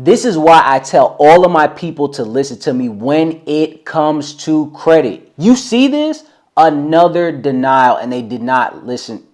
This is why I tell all of my people to listen to me when it comes to credit. You see this? Another denial, and they did not listen.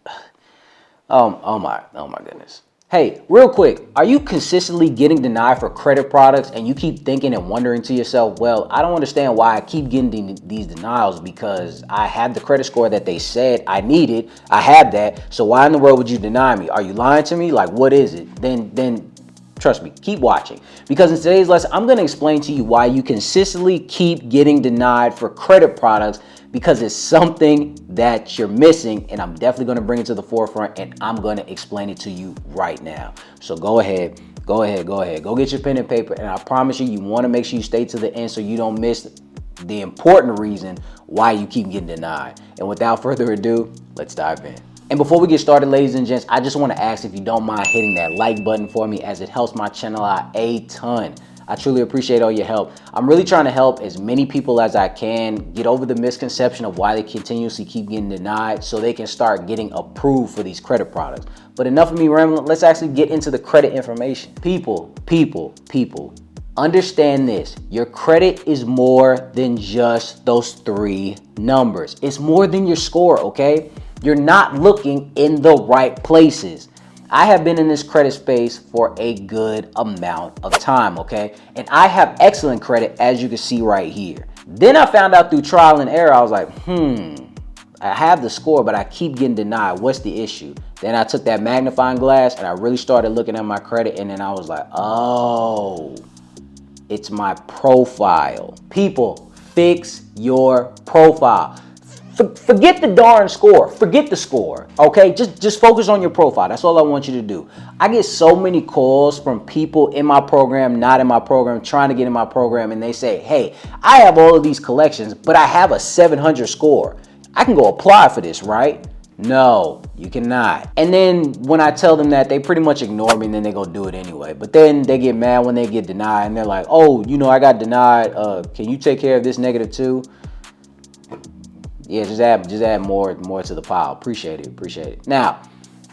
Oh my goodness. Hey, real quick, are you consistently getting denied for credit products and you keep thinking and wondering to yourself, well, I don't understand why I keep getting these denials because I have the credit score that they said I needed. I have that. So why in the world would you deny me? Are you lying to me? Like, what is it? Then trust me, keep watching, because in today's lesson, I'm going to explain to you why you consistently keep getting denied for credit products, because it's something that you're missing, and I'm definitely going to bring it to the forefront, and I'm going to explain it to you right now. So go ahead, go get your pen and paper, and I promise you, you want to make sure you stay to the end so you don't miss the important reason why you keep getting denied. And without further ado, let's dive in. And before we get started, ladies and gents, I just want to ask if you don't mind hitting that like button for me, as it helps my channel out a ton. I truly appreciate all your help. I'm really trying to help as many people as I can get over the misconception of why they continuously keep getting denied, so they can start getting approved for these credit products. But enough of me rambling, let's actually get into the credit information. People, understand this. Your credit is more than just those 3 numbers. It's more than your score, okay? You're not looking in the right places. I have been in this credit space for a good amount of time, okay? And I have excellent credit, as you can see right here. Then I found out through trial and error, I was like, I have the score, but I keep getting denied. What's the issue? Then I took that magnifying glass and I really started looking at my credit, and then I was like, oh, it's my profile. People, fix your profile. Forget the darn score. Forget the score, okay? Just focus on your profile. That's all I want you to do. I get so many calls from people in my program, not in my program, trying to get in my program, and they say, hey, I have all of these collections, but I have a 700 score. I can go apply for this, right? No, you cannot. And then when I tell them that, they pretty much ignore me, and then they go do it anyway. But then they get mad when they get denied, and they're like, oh, you know, I got denied. Can you take care of this negative too? Yeah, just add more to the pile. Appreciate it. Now,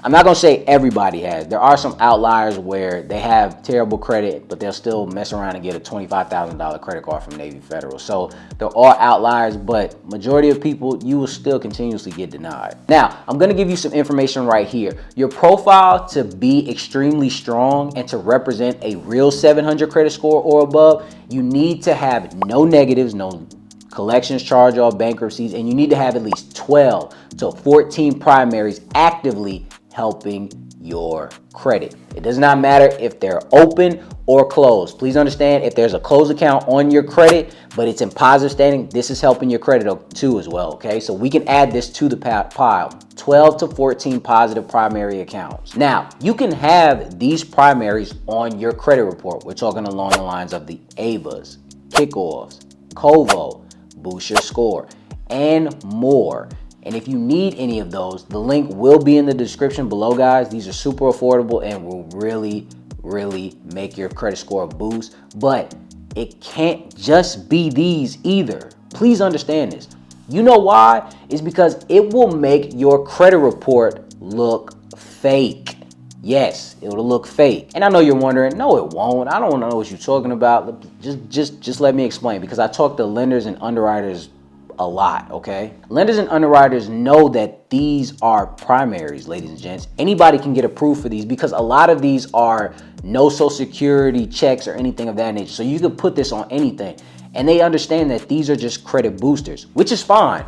I'm not gonna say everybody has. There are some outliers where they have terrible credit, but they'll still mess around and get a $25,000 credit card from Navy Federal. So there are outliers, but majority of people, you will still continuously get denied. Now, I'm gonna give you some information right here. Your profile, to be extremely strong and to represent a real 700 credit score or above, you need to have no negatives, no collections, charge-off, bankruptcies, and you need to have at least 12 to 14 primaries actively helping your credit. It does not matter if they're open or closed. Please understand, if there's a closed account on your credit, but it's in positive standing, this is helping your credit too as well, okay? So we can add this to the pile, 12 to 14 positive primary accounts. Now, you can have these primaries on your credit report. We're talking along the lines of the AVAs, kickoffs, COVO, boost your score, and more. And if you need any of those, the link will be in the description below, guys. These are super affordable and will really make your credit score boost. But it can't just be these either. Please understand this. You know why? It's because it will make your credit report look fake. Yes, it will look fake. And I know you're wondering, no, it won't. I don't know what you're talking about. Just let me explain, because I talk to lenders and underwriters a lot, okay? Lenders and underwriters know that these are primaries, ladies and gents. Anybody can get approved for these, because a lot of these are no social security checks or anything of that nature. So you can put this on anything. And they understand that these are just credit boosters, which is fine.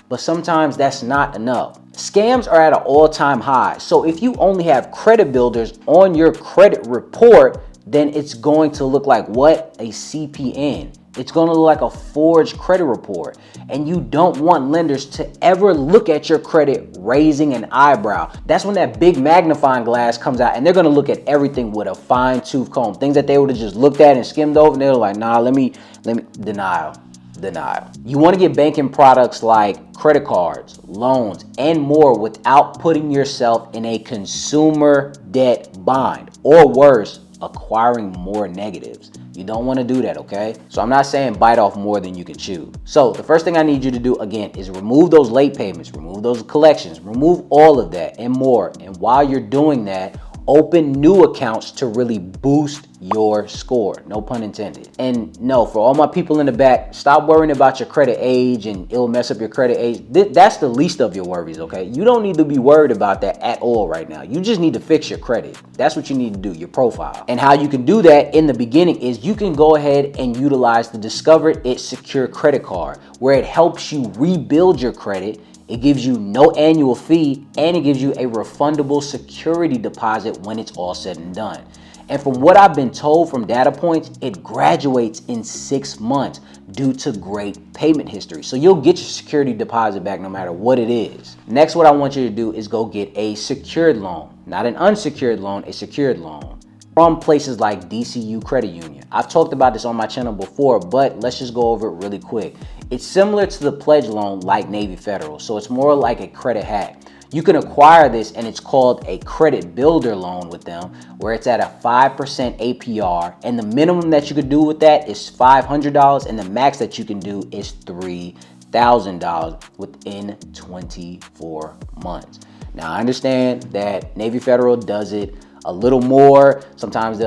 But sometimes that's not enough. Scams are at an all-time high. So if you only have credit builders on your credit report, then it's going to look like what? A CPN. It's going to look like a forged credit report. And you don't want lenders to ever look at your credit raising an eyebrow. That's when that big magnifying glass comes out, and they're going to look at everything with a fine-tooth comb. Things that they would have just looked at and skimmed over, and they're like, nah, let me denial. You want to get banking products like credit cards, loans, and more without putting yourself in a consumer debt bind, or worse, acquiring more negatives. You don't want to do that, okay? So I'm not saying bite off more than you can chew. So the first thing I need you to do, again, is remove those late payments, remove those collections, remove all of that and more. And while you're doing that, open new accounts to really boost your score. No pun intended. And no, for all my people in the back, stop worrying about your credit age and it'll mess up your credit age. That's the least of your worries, okay? You don't need to be worried about that at all right now. You just need to fix your credit. That's what you need to do, your profile. And how you can do that in the beginning is you can go ahead and utilize the Discover It Secure credit card, where it helps you rebuild your credit. It gives you no annual fee, and it gives you a refundable security deposit when it's all said and done. And from what I've been told from data points, it graduates in 6 months due to great payment history. So you'll get your security deposit back no matter what it is. Next, what I want you to do is go get a secured loan, not an unsecured loan, a secured loan from places like DCU Credit Union. I've talked about this on my channel before, but let's just go over it really quick. It's similar to the pledge loan like Navy Federal, so it's more like a credit hack. You can acquire this and it's called a credit builder loan with them, where it's at a 5% APR, and the minimum that you could do with that is $500 and the max that you can do is $3,000 within 24 months. Now I understand that Navy Federal does it a little more. Sometimes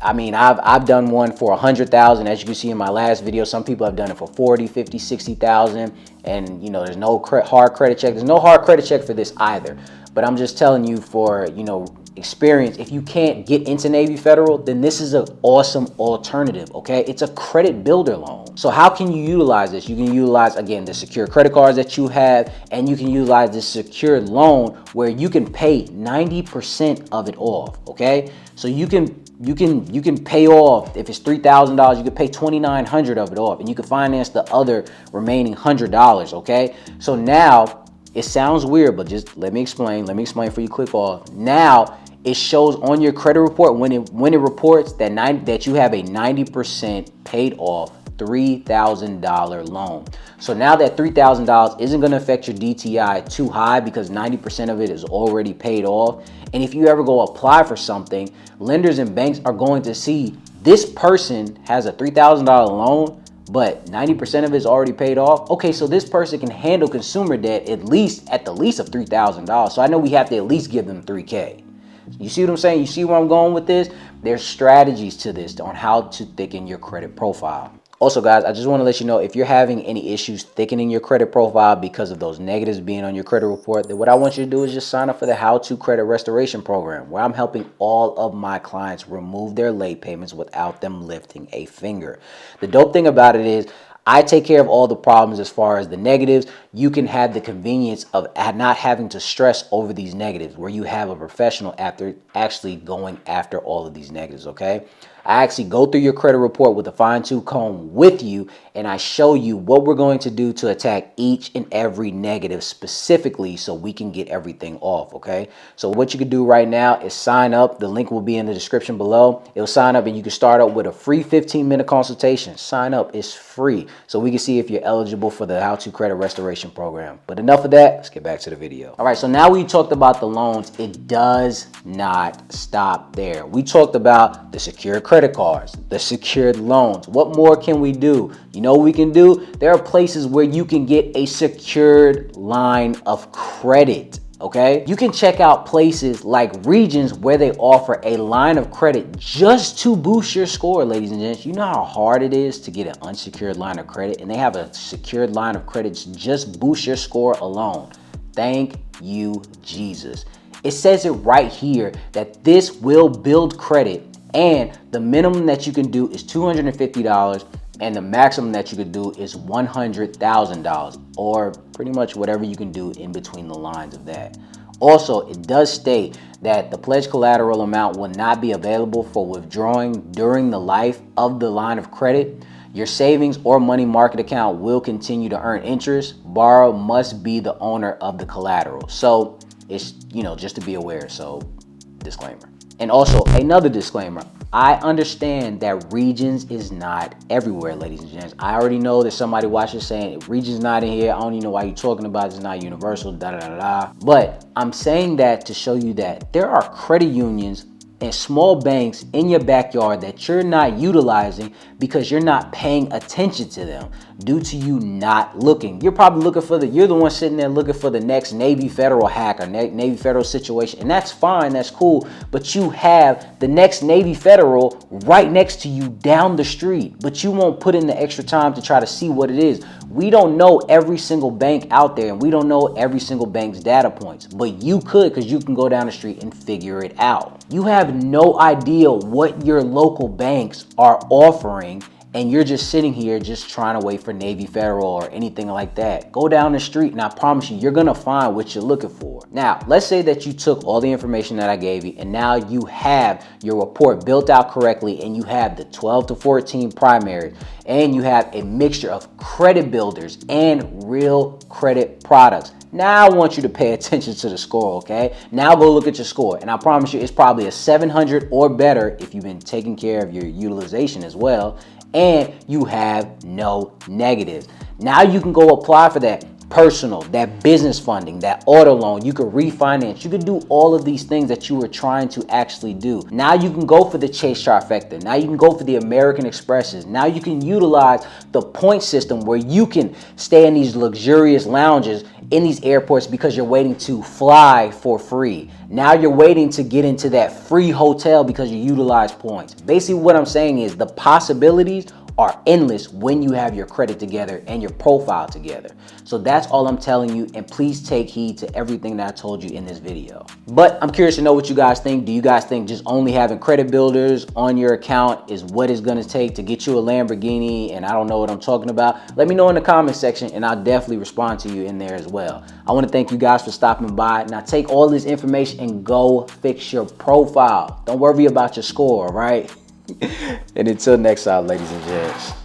I've done one for 100,000, as you can see in my last video. Some people have done it for 40, 50, 60,000, and there's no hard credit check. There's no hard credit check for this either. But I'm just telling you for, experience, if you can't get into Navy Federal, then this is an awesome alternative, okay? It's a credit builder loan. So how can you utilize this? You can utilize, again, the secure credit cards that you have, and you can utilize this secured loan where you can pay 90% of it off, okay? So you can pay off, if it's $3,000, you can pay $2,900 of it off, and you can finance the other remaining $100, okay? So now, it sounds weird, but just let me explain before you click off. Now, it shows on your credit report when it reports that you have a 90% paid off $3,000 loan. So now that $3,000 isn't going to affect your DTI too high because 90% of it is already paid off. And if you ever go apply for something, lenders and banks are going to see this person has a $3,000 loan, but 90% of it is already paid off. Okay, so this person can handle consumer debt at the least of $3,000. So I know we have to at least give them $3K. You see what I'm saying? You see where I'm going with this? There's strategies to this on how to thicken your credit profile. Also, guys, I just want to let you know, if you're having any issues thickening your credit profile because of those negatives being on your credit report, then what I want you to do is just sign up for the How to Credit Restoration Program, where I'm helping all of my clients remove their late payments without them lifting a finger. The dope thing about it is I take care of all the problems as far as the negatives. You can have the convenience of not having to stress over these negatives, where you have a professional after actually going after all of these negatives, okay? I actually go through your credit report with a fine-tooth comb with you, and I show you what we're going to do to attack each and every negative specifically so we can get everything off, okay? So what you can do right now is sign up. The link will be in the description below. It'll sign up and you can start up with a free 15-minute consultation. Sign up, it's free, so we can see if you're eligible for the How to Credit Restoration Program. But enough of that, let's get back to the video. All right, so now we talked about the loans. It does not stop there. We talked about the secure credit cards, the secured loans. What more can we do? You know what we can do? There are places where you can get a secured line of credit, okay? You can check out places like Regions where they offer a line of credit just to boost your score, ladies and gents. You know how hard it is to get an unsecured line of credit, and they have a secured line of credit to just boost your score alone. Thank you, Jesus. It says it right here that this will build credit, and the minimum that you can do is $250, and the maximum that you could do is $100,000, or pretty much whatever you can do in between the lines of that. Also, it does state that the pledge collateral amount will not be available for withdrawing during the life of the line of credit. Your savings or money market account will continue to earn interest. Borrower must be the owner of the collateral. So it's, just to be aware. So disclaimer. And also another disclaimer. I understand that Regions is not everywhere, ladies and gents. I already know that somebody watching saying Regions not in here. I don't even know why you're talking about it. It's not universal, da da da da. But I'm saying that to show you that there are credit unions and small banks in your backyard that you're not utilizing because you're not paying attention to them due to you not looking. You're probably looking for you're the one sitting there looking for the next Navy Federal hack or Navy Federal situation, and that's fine, that's cool, but you have the next Navy Federal right next to you down the street, but you won't put in the extra time to try to see what it is. We don't know every single bank out there, and we don't know every single bank's data points, but you could, because you can go down the street and figure it out. You have no idea what your local banks are offering, and you're just sitting here just trying to wait for Navy Federal or anything like that. Go down the street and I promise you, you're gonna find what you're looking for. Now, let's say that you took all the information that I gave you and now you have your report built out correctly and you have the 12 to 14 primaries and you have a mixture of credit builders and real credit products. Now I want you to pay attention to the score, okay? Now go look at your score, and I promise you it's probably a 700 or better if you've been taking care of your utilization as well, and you have no negatives. Now you can go apply for that personal, that business funding, that auto loan. You could refinance. You could do all of these things that you were trying to actually do. Now you can go for the Chase Trifecta. Now you can go for the American Expresses. Now you can utilize the point system where you can stay in these luxurious lounges in these airports because you're waiting to fly for free. Now you're waiting to get into that free hotel because you utilize points. Basically what I'm saying is the possibilities are endless when you have your credit together and your profile together. So that's all I'm telling you, and please take heed to everything that I told you in this video. But I'm curious to know what you guys think. Do you guys think just only having credit builders on your account is what it's gonna take to get you a Lamborghini and I don't know what I'm talking about? Let me know in the comment section and I'll definitely respond to you in there as well. I wanna thank you guys for stopping by. Now take all this information and go fix your profile. Don't worry about your score, all right? And until next time, ladies and gents.